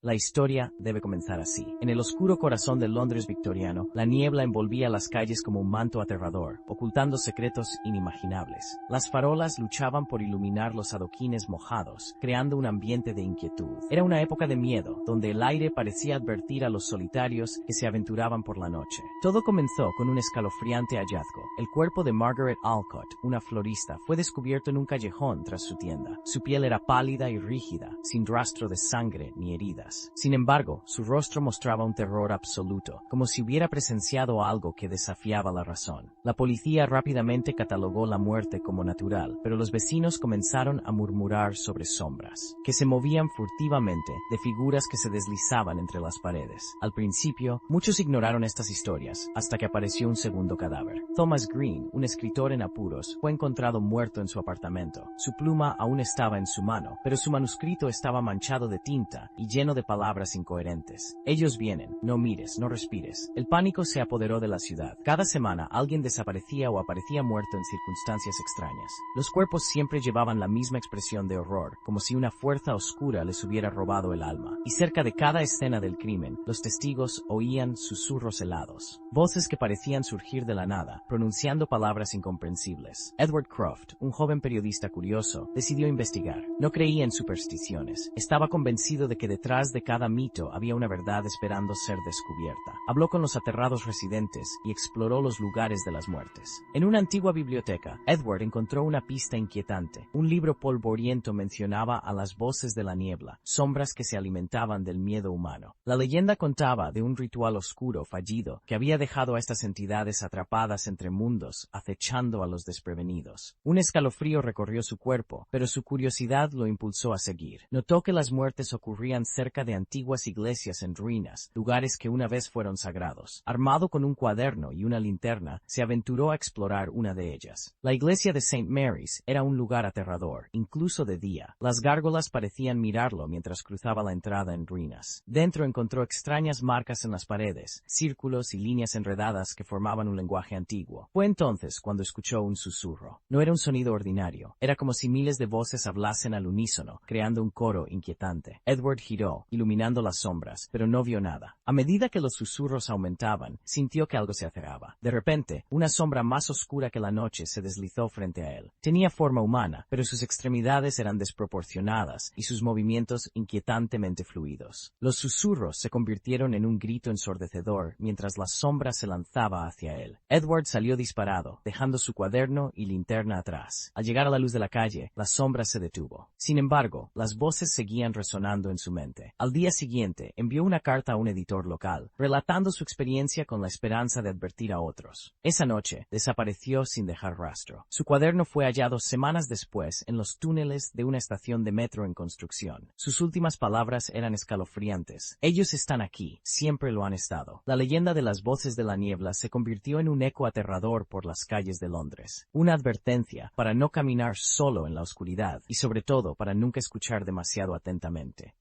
La historia debe comenzar así. En el oscuro corazón del Londres victoriano, la niebla envolvía las calles como un manto aterrador, ocultando secretos inimaginables. Las farolas luchaban por iluminar los adoquines mojados, creando un ambiente de inquietud. Era una época de miedo, donde el aire parecía advertir a los solitarios que se aventuraban por la noche. Todo comenzó con un escalofriante hallazgo. El cuerpo de Margaret Alcott, una florista, fue descubierto en un callejón tras su tienda. Su piel era pálida y rígida, sin rastro de sangre ni heridas. Sin embargo, su rostro mostraba un terror absoluto, como si hubiera presenciado algo que desafiaba la razón. La policía rápidamente catalogó la muerte como natural, pero los vecinos comenzaron a murmurar sobre sombras, que se movían furtivamente, de figuras que se deslizaban entre las paredes. Al principio, muchos ignoraron estas historias, hasta que apareció un segundo cadáver. Thomas Green, un escritor en apuros, fue encontrado muerto en su apartamento. Su pluma aún estaba en su mano, pero su manuscrito estaba manchado de tinta y lleno de palabras incoherentes. Ellos vienen, no mires, no respires. El pánico se apoderó de la ciudad. Cada semana alguien desaparecía o aparecía muerto en circunstancias extrañas. Los cuerpos siempre llevaban la misma expresión de horror, como si una fuerza oscura les hubiera robado el alma. Y cerca de cada escena del crimen, los testigos oían susurros helados, voces que parecían surgir de la nada, pronunciando palabras incomprensibles. Edward Croft, un joven periodista curioso, decidió investigar. No creía en supersticiones. Estaba convencido de que detrás de cada mito había una verdad esperando ser descubierta. Habló con los aterrados residentes y exploró los lugares de las muertes. En una antigua biblioteca, Edward encontró una pista inquietante. Un libro polvoriento mencionaba a las voces de la niebla, sombras que se alimentaban del miedo humano. La leyenda contaba de un ritual oscuro fallido que había dejado a estas entidades atrapadas entre mundos, acechando a los desprevenidos. Un escalofrío recorrió su cuerpo, pero su curiosidad lo impulsó a seguir. Notó que las muertes ocurrían cerca de antiguas iglesias en ruinas, lugares que una vez fueron sagrados. Armado con un cuaderno y una linterna, se aventuró a explorar una de ellas. La iglesia de St. Mary's era un lugar aterrador, incluso de día. Las gárgolas parecían mirarlo mientras cruzaba la entrada en ruinas. Dentro encontró extrañas marcas en las paredes, círculos y líneas enredadas que formaban un lenguaje antiguo. Fue entonces cuando escuchó un susurro. No era un sonido ordinario, era como si miles de voces hablasen al unísono, creando un coro inquietante. Edward giró, iluminando las sombras, pero no vio nada. A medida que los susurros aumentaban, sintió que algo se acercaba. De repente, una sombra más oscura que la noche se deslizó frente a él. Tenía forma humana, pero sus extremidades eran desproporcionadas y sus movimientos inquietantemente fluidos. Los susurros se convirtieron en un grito ensordecedor mientras la sombra se lanzaba hacia él. Edward salió disparado, dejando su cuaderno y linterna atrás. Al llegar a la luz de la calle, la sombra se detuvo. Sin embargo, las voces seguían resonando en su mente. Al día siguiente, envió una carta a un editor local, relatando su experiencia con la esperanza de advertir a otros. Esa noche, desapareció sin dejar rastro. Su cuaderno fue hallado semanas después en los túneles de una estación de metro en construcción. Sus últimas palabras eran escalofriantes. Ellos están aquí, siempre lo han estado. La leyenda de las voces de la niebla se convirtió en un eco aterrador por las calles de Londres. Una advertencia para no caminar solo en la oscuridad y sobre todo para nunca escuchar demasiado atentamente.